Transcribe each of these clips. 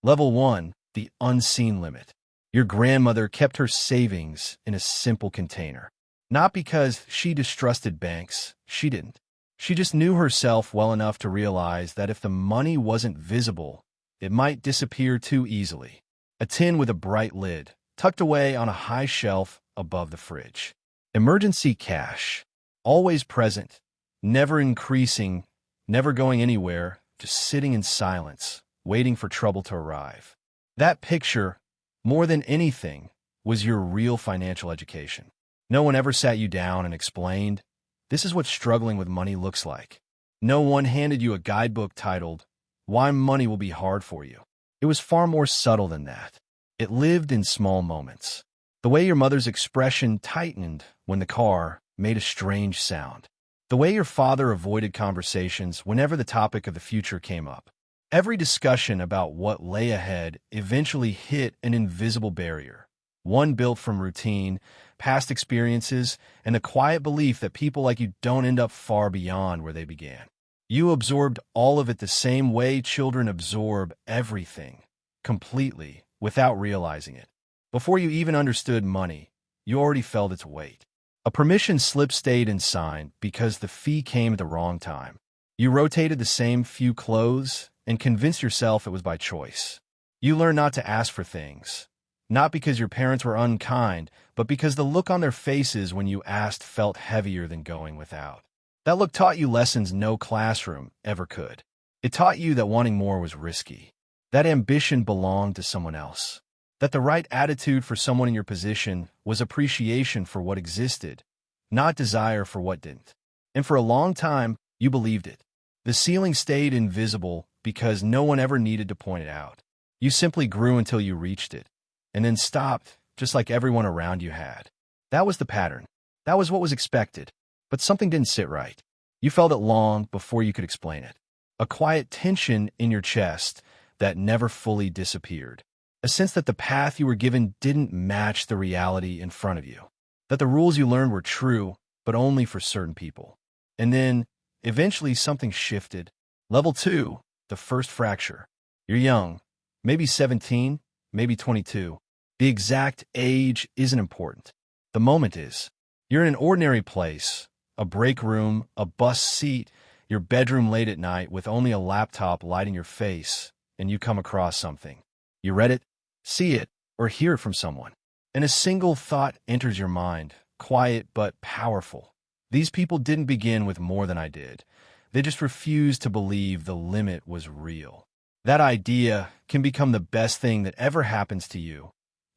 Level 1, the unseen limit. Your grandmother kept her savings in a simple container. Not because she distrusted banks, she didn't. She just knew herself well enough to realize that if the money wasn't visible, it might disappear too easily. A tin with a bright lid, tucked away on a high shelf above the fridge. Emergency cash, always present, never increasing, never going anywhere, just sitting in silence, waiting for trouble to arrive. That picture, more than anything, was your real financial education. No one ever sat you down and explained, this is what struggling with money looks like. No one handed you a guidebook titled, Why Money Will Be Hard for You. It was far more subtle than that. It lived in small moments. The way your mother's expression tightened when the car made a strange sound. The way your father avoided conversations whenever the topic of the future came up. Every discussion about what lay ahead eventually hit an invisible barrier, one built from routine, past experiences, and the quiet belief that people like you don't end up far beyond where they began. You absorbed all of it the same way children absorb everything, completely, without realizing it. Before you even understood money, you already felt its weight. A permission slip stayed unsigned because the fee came at the wrong time. You rotated the same few clothes and convinced yourself it was by choice. You learned not to ask for things, not because your parents were unkind, but because the look on their faces when you asked felt heavier than going without. That look taught you lessons no classroom ever could. It taught you that wanting more was risky, that ambition belonged to someone else, that the right attitude for someone in your position was appreciation for what existed, not desire for what didn't. And for a long time, you believed it. The ceiling stayed invisible because no one ever needed to point it out. You simply grew until you reached it, and then stopped, just like everyone around you had. That was the pattern. That was what was expected. But something didn't sit right. You felt it long before you could explain it. A quiet tension in your chest that never fully disappeared. A sense that the path you were given didn't match the reality in front of you. That the rules you learned were true, but only for certain people. And then, eventually something shifted. Level 2, the first fracture. You're young, maybe 17, maybe 22. The exact age isn't important. The moment is. You're in an ordinary place, a break room, a bus seat, your bedroom late at night with only a laptop lighting your face, and you come across something. You read it, see it, or hear it from someone. And a single thought enters your mind, quiet but powerful. These people didn't begin with more than I did. They just refused to believe the limit was real. That idea can become the best thing that ever happens to you,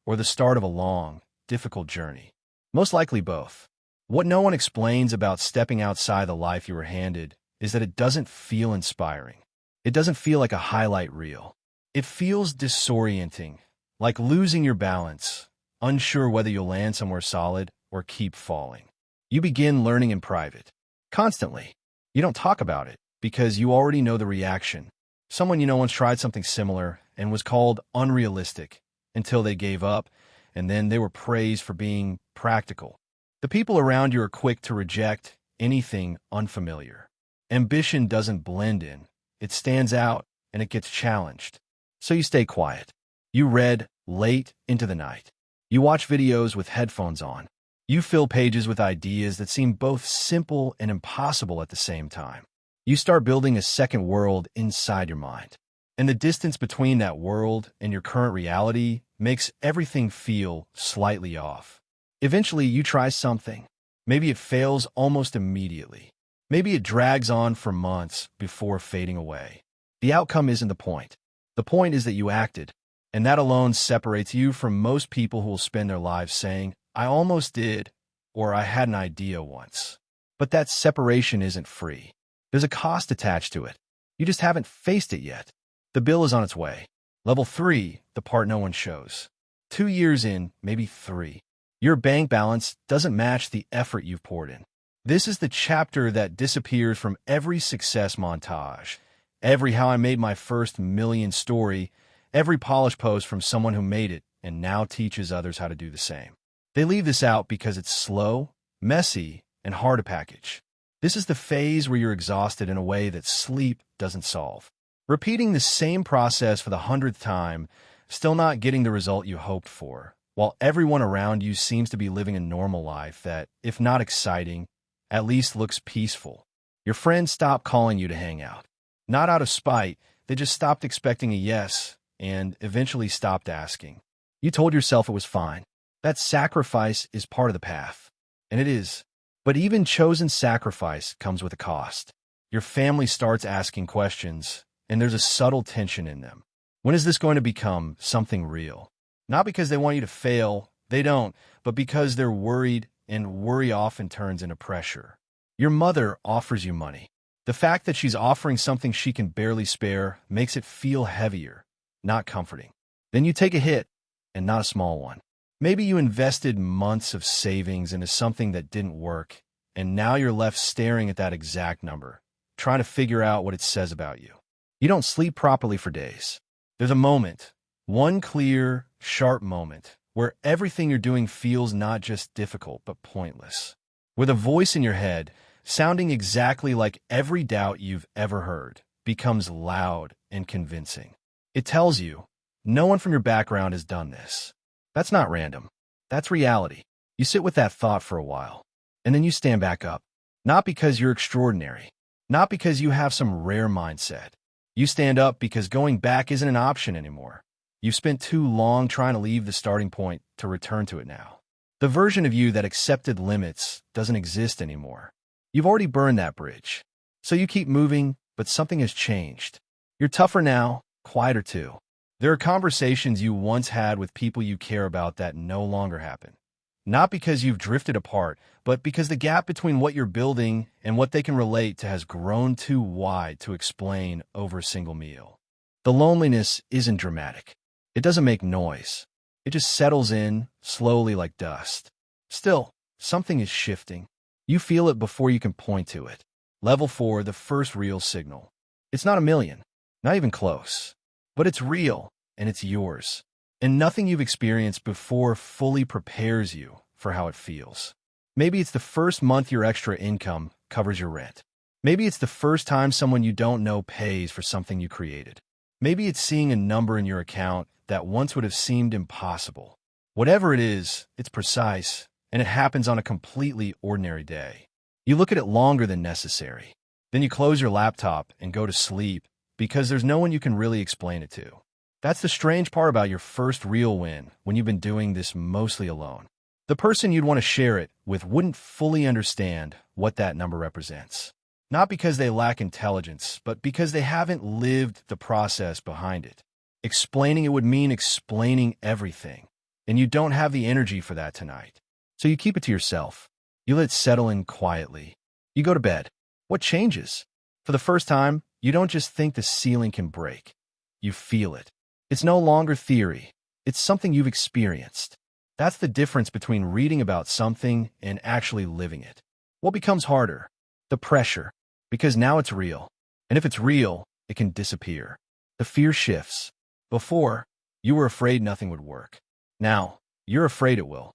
or the start of a long, difficult journey. Most likely both. What no one explains about stepping outside the life you were handed is that it doesn't feel inspiring. It doesn't feel like a highlight reel. It feels disorienting, like losing your balance, unsure whether you'll land somewhere solid or keep falling. You begin learning in private, constantly. You don't talk about it because you already know the reaction. Someone you know once tried something similar and was called unrealistic until they gave up, and then they were praised for being practical. The people around you are quick to reject anything unfamiliar. Ambition doesn't blend in. It stands out and it gets challenged. So you stay quiet. You read late into the night. You watch videos with headphones on. You fill pages with ideas that seem both simple and impossible at the same time. You start building a second world inside your mind. And the distance between that world and your current reality makes everything feel slightly off. Eventually, you try something. Maybe it fails almost immediately. Maybe it drags on for months before fading away. The outcome isn't the point. The point is that you acted, and that alone separates you from most people who will spend their lives saying, I almost did, or I had an idea once. But that separation isn't free. There's a cost attached to it. You just haven't faced it yet. The bill is on its way. Level 3, the part no one shows. 2 years in, maybe 3. Your bank balance doesn't match the effort you've poured in. This is the chapter that disappears from every success montage, every how I made my first million story, every polished post from someone who made it and now teaches others how to do the same. They leave this out because it's slow, messy, and hard to package. This is the phase where you're exhausted in a way that sleep doesn't solve. Repeating the same process for the 100th time, still not getting the result you hoped for, while everyone around you seems to be living a normal life that, if not exciting, at least looks peaceful. Your friends stop calling you to hang out. Not out of spite, they just stopped expecting a yes and eventually stopped asking. You told yourself it was fine. That sacrifice is part of the path. And it is. But even chosen sacrifice comes with a cost. Your family starts asking questions, and there's a subtle tension in them. When is this going to become something real? Not because they want you to fail, they don't, but because they're worried, and worry often turns into pressure. Your mother offers you money. The fact that she's offering something she can barely spare makes it feel heavier, not comforting. Then you take a hit, and not a small one. Maybe you invested months of savings into something that didn't work, and now you're left staring at that exact number, trying to figure out what it says about you. You don't sleep properly for days. There's a moment, one clear, sharp moment, where everything you're doing feels not just difficult, but pointless. With a voice in your head, sounding exactly like every doubt you've ever heard, becomes loud and convincing. It tells you, no one from your background has done this. That's not random. That's reality. You sit with that thought for a while, and then you stand back up. Not because you're extraordinary, not because you have some rare mindset. You stand up because going back isn't an option anymore. You've spent too long trying to leave the starting point to return to it now. The version of you that accepted limits doesn't exist anymore. You've already burned that bridge. So you keep moving, but something has changed. You're tougher now, quieter too. There are conversations you once had with people you care about that no longer happen. Not because you've drifted apart, but because the gap between what you're building and what they can relate to has grown too wide to explain over a single meal. The loneliness isn't dramatic. It doesn't make noise. It just settles in, slowly like dust. Still, something is shifting. You feel it before you can point to it. Level 4, the first real signal. It's not a million, not even close. But it's real, and it's yours. And nothing you've experienced before fully prepares you for how it feels. Maybe it's the first month your extra income covers your rent. Maybe it's the first time someone you don't know pays for something you created. Maybe it's seeing a number in your account that once would have seemed impossible. Whatever it is, it's precise, and it happens on a completely ordinary day. You look at it longer than necessary. Then you close your laptop and go to sleep because there's no one you can really explain it to. That's the strange part about your first real win when you've been doing this mostly alone. The person you'd want to share it with wouldn't fully understand what that number represents. Not because they lack intelligence, but because they haven't lived the process behind it. Explaining it would mean explaining everything, and you don't have the energy for that tonight. So you keep it to yourself. You let it settle in quietly. You go to bed. What changes? For the first time, you don't just think the ceiling can break. You feel it. It's no longer theory. It's something you've experienced. That's the difference between reading about something and actually living it. What becomes harder? The pressure. Because now it's real. And if it's real, it can disappear. The fear shifts. Before, you were afraid nothing would work. Now, you're afraid it will.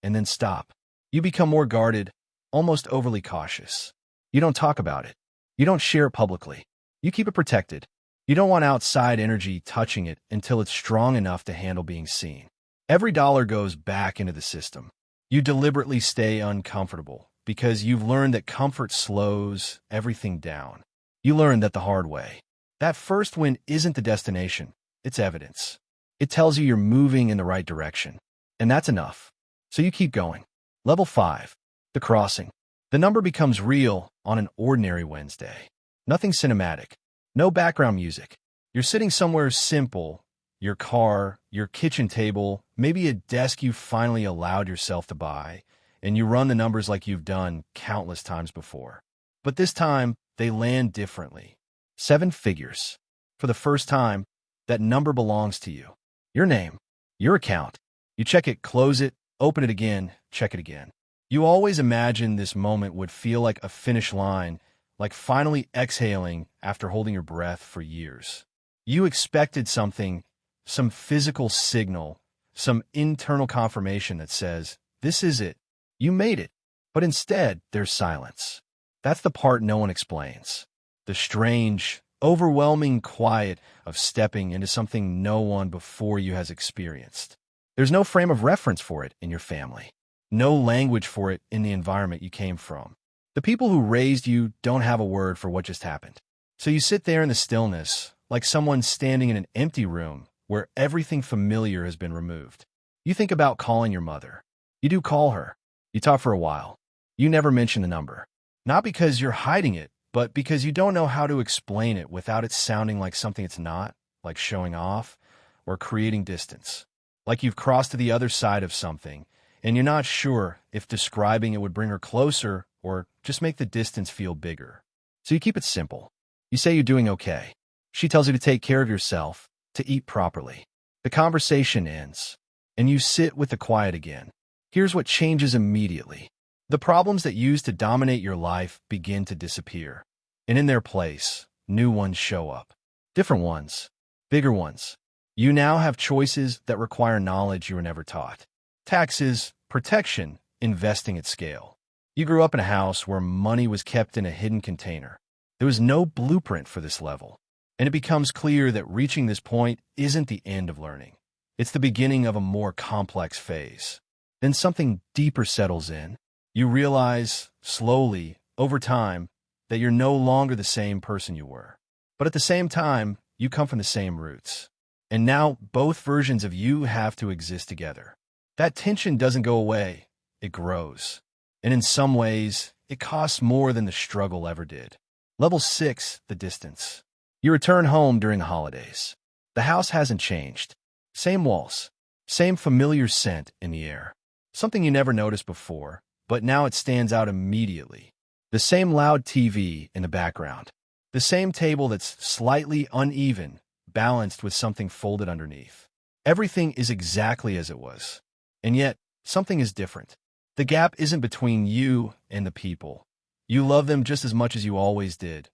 And then stop. You become more guarded, almost overly cautious. You don't talk about it. You don't share it publicly. You keep it protected. You don't want outside energy touching it until it's strong enough to handle being seen. Every dollar goes back into the system. You deliberately stay uncomfortable because you've learned that comfort slows everything down. You learn that the hard way. That first win isn't the destination. It's evidence. It tells you you're moving in the right direction. And that's enough. So you keep going. Level 5. The crossing. The number becomes real on an ordinary Wednesday. Nothing cinematic. No background music. You're sitting somewhere simple. Your car, your kitchen table, maybe a desk you finally allowed yourself to buy, and you run the numbers like you've done countless times before. But this time, they land differently. 7 figures. For the first time, that number belongs to you. Your name, your account. You check it, close it, open it again, check it again. You always imagined this moment would feel like a finish line, like finally exhaling after holding your breath for years. You expected something, some physical signal, some internal confirmation that says, this is it. You made it. But instead, there's silence. That's the part no one explains. The strange, overwhelming quiet of stepping into something no one before you has experienced. There's no frame of reference for it in your family, no language for it in the environment you came from. The people who raised you don't have a word for what just happened. So you sit there in the stillness, like someone standing in an empty room where everything familiar has been removed. You think about calling your mother. You do call her. You talk for a while. You never mention the number. Not because you're hiding it, but because you don't know how to explain it without it sounding like something it's not, like showing off or creating distance. Like you've crossed to the other side of something, and you're not sure if describing it would bring her closer or just make the distance feel bigger. So you keep it simple. You say you're doing okay. She tells you to take care of yourself, to eat properly. The conversation ends, and you sit with the quiet again. Here's what changes immediately. The problems that used to dominate your life begin to disappear, and in their place, new ones show up. Different ones, bigger ones. You now have choices that require knowledge you were never taught. Taxes, protection, investing at scale. You grew up in a house where money was kept in a hidden container. There was no blueprint for this level, and it becomes clear that reaching this point isn't the end of learning. It's the beginning of a more complex phase. Then something deeper settles in. You realize, slowly, over time, that you're no longer the same person you were. But at the same time, you come from the same roots. And now both versions of you have to exist together. That tension doesn't go away, it grows. And in some ways, it costs more than the struggle ever did. Level 6, the distance. You return home during the holidays. The house hasn't changed. Same walls, same familiar scent in the air. Something you never noticed before, but now it stands out immediately. The same loud TV in the background. The same table that's slightly uneven, balanced with something folded underneath. Everything is exactly as it was. And yet, something is different. The gap isn't between you and the people. You love them just as much as you always did,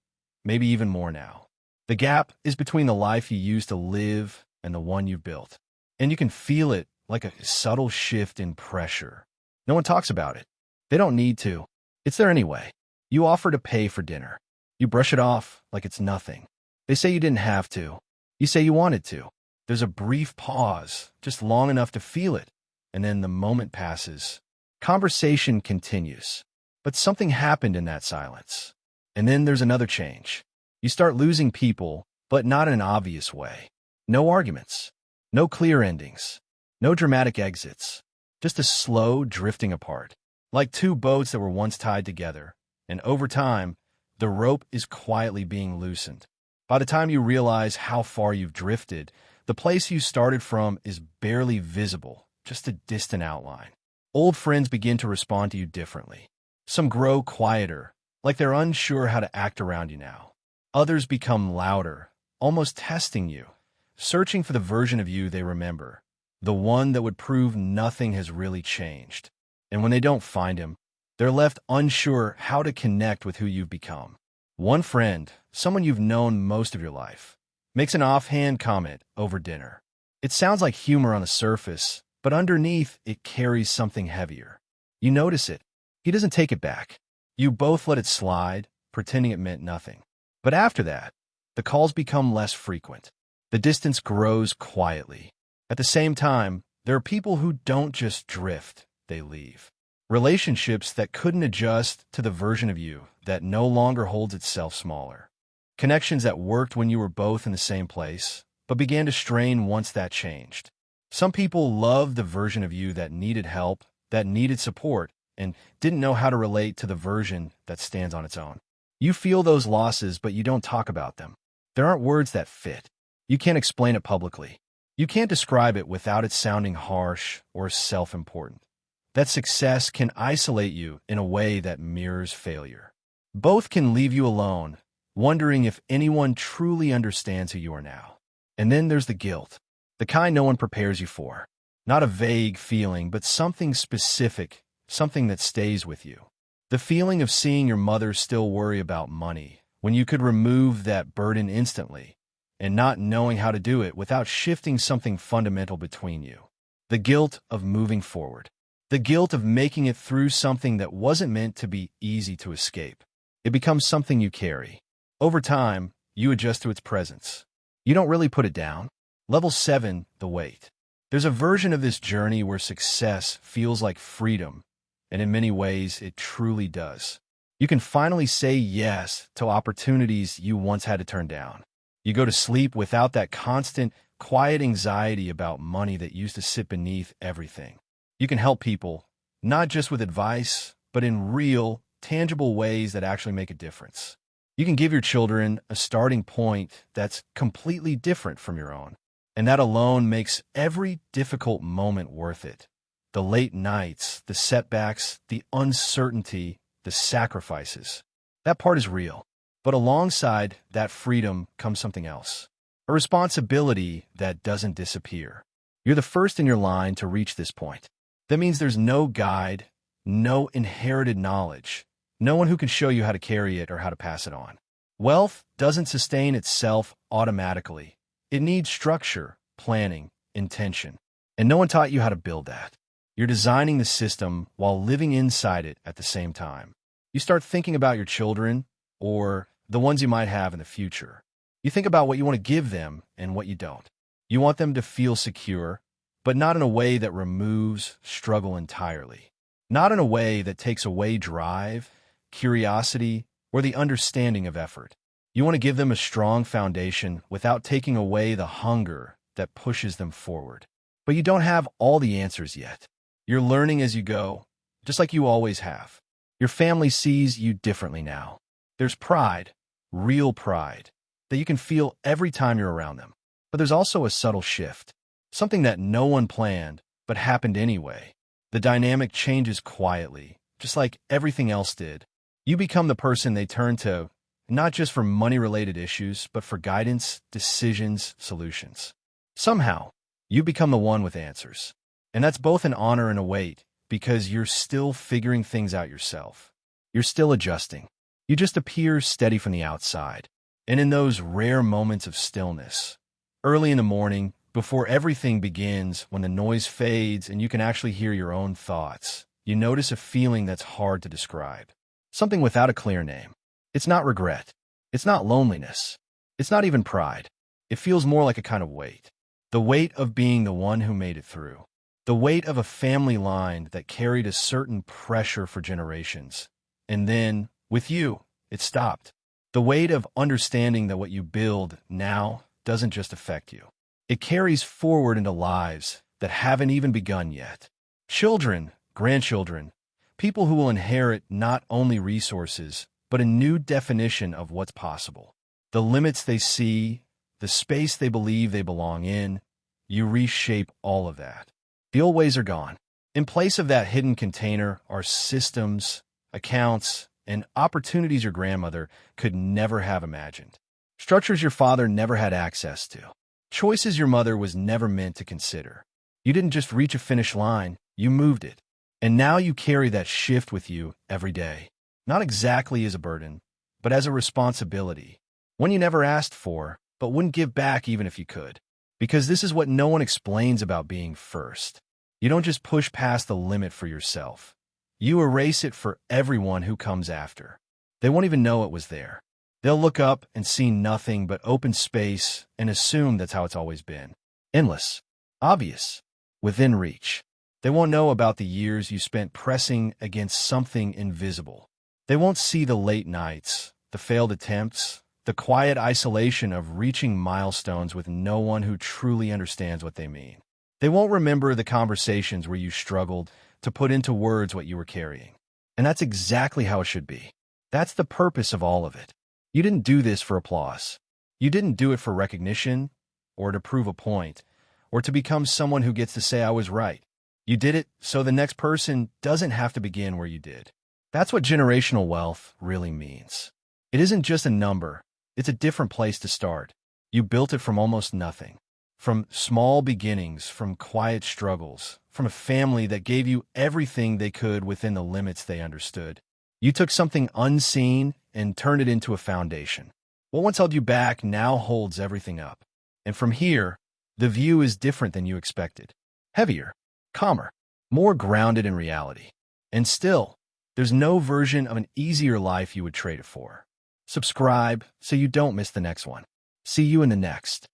maybe even more now. The gap is between the life you used to live and the one you've built. And you can feel it like a subtle shift in pressure. No one talks about it. They don't need to. It's there anyway. You offer to pay for dinner. You brush it off like it's nothing. They say you didn't have to. You say you wanted to. There's a brief pause, just long enough to feel it, and then the moment passes. Conversation continues. But something happened in that silence. And then there's another change. You start losing people, but not in an obvious way. No arguments. No clear endings. No dramatic exits. Just a slow drifting apart. Like two boats that were once tied together. And over time, the rope is quietly being loosened. By the time you realize how far you've drifted, the place you started from is barely visible, just a distant outline. Old friends begin to respond to you differently. Some grow quieter, like they're unsure how to act around you now. Others become louder, almost testing you, searching for the version of you they remember, the one that would prove nothing has really changed. And when they don't find him, they're left unsure how to connect with who you've become. One friend, someone you've known most of your life, makes an offhand comment over dinner. It sounds like humor on the surface, but underneath it carries something heavier. You notice it. He doesn't take it back. You both let it slide, pretending it meant nothing. But after that, the calls become less frequent. The distance grows quietly. At the same time, there are people who don't just drift, they leave. Relationships that couldn't adjust to the version of you that no longer holds itself smaller. Connections that worked when you were both in the same place, but began to strain once that changed. Some people loved the version of you that needed help, that needed support, and didn't know how to relate to the version that stands on its own. You feel those losses, but you don't talk about them. There aren't words that fit. You can't explain it publicly. You can't describe it without it sounding harsh or self-important. That success can isolate you in a way that mirrors failure. Both can leave you alone, wondering if anyone truly understands who you are now. And then there's the guilt, the kind no one prepares you for. Not a vague feeling, but something specific, something that stays with you. The feeling of seeing your mother still worry about money when you could remove that burden instantly, and not knowing how to do it without shifting something fundamental between you. The guilt of moving forward. The guilt of making it through something that wasn't meant to be easy to escape. It becomes something you carry. Over time, you adjust to its presence. You don't really put it down. Level 7, the weight. There's a version of this journey where success feels like freedom, and in many ways, it truly does. You can finally say yes to opportunities you once had to turn down. You go to sleep without that constant, quiet anxiety about money that used to sit beneath everything. You can help people, not just with advice, but in real, tangible ways that actually make a difference. You can give your children a starting point that's completely different from your own. And that alone makes every difficult moment worth it. The late nights, the setbacks, the uncertainty, the sacrifices. That part is real. But alongside that freedom comes something else. A responsibility that doesn't disappear. You're the first in your line to reach this point. That means there's no guide, no inherited knowledge, no one who can show you how to carry it or how to pass it on. Wealth doesn't sustain itself automatically. It needs structure, planning, intention. And no one taught you how to build that. You're designing the system while living inside it at the same time. You start thinking about your children, or the ones you might have in the future. You think about what you want to give them and what you don't. You want them to feel secure, but not in a way that removes struggle entirely. Not in a way that takes away drive, curiosity, or the understanding of effort. You want to give them a strong foundation without taking away the hunger that pushes them forward. But you don't have all the answers yet. You're learning as you go, just like you always have. Your family sees you differently now. There's pride, real pride, that you can feel every time you're around them. But there's also a subtle shift, something that no one planned, but happened anyway. The dynamic changes quietly, just like everything else did. You become the person they turn to, not just for money-related issues, but for guidance, decisions, solutions. Somehow, you become the one with answers. And that's both an honor and a weight, because you're still figuring things out yourself. You're still adjusting. You just appear steady from the outside. And in those rare moments of stillness, early in the morning, before everything begins, when the noise fades and you can actually hear your own thoughts, you notice a feeling that's hard to describe. Something without a clear name. It's not regret. It's not loneliness. It's not even pride. It feels more like a kind of weight. The weight of being the one who made it through. The weight of a family line that carried a certain pressure for generations. And then, with you, it stopped. The weight of understanding that what you build now doesn't just affect you. It carries forward into lives that haven't even begun yet. Children, grandchildren, people who will inherit not only resources, but a new definition of what's possible. The limits they see, the space they believe they belong in, you reshape all of that. The old ways are gone. In place of that hidden container are systems, accounts, and opportunities your grandmother could never have imagined. Structures your father never had access to. Choices your mother was never meant to consider. You didn't just reach a finish line, you moved it. And now you carry that shift with you every day. Not exactly as a burden, but as a responsibility. One you never asked for, but wouldn't give back even if you could. Because this is what no one explains about being first. You don't just push past the limit for yourself. You erase it for everyone who comes after. They won't even know it was there. They'll look up and see nothing but open space and assume that's how it's always been. Endless. Obvious. Within reach. They won't know about the years you spent pressing against something invisible. They won't see the late nights, the failed attempts, the quiet isolation of reaching milestones with no one who truly understands what they mean. They won't remember the conversations where you struggled to put into words what you were carrying. And that's exactly how it should be. That's the purpose of all of it. You didn't do this for applause. You didn't do it for recognition, or to prove a point, or to become someone who gets to say I was right. You did it so the next person doesn't have to begin where you did. That's what generational wealth really means. It isn't just a number. It's a different place to start. You built it from almost nothing. From small beginnings, from quiet struggles, from a family that gave you everything they could within the limits they understood. You took something unseen and turned it into a foundation. What once held you back now holds everything up. And from here, the view is different than you expected. Heavier, calmer, more grounded in reality. And still, there's no version of an easier life you would trade it for. Subscribe so you don't miss the next one. See you in the next.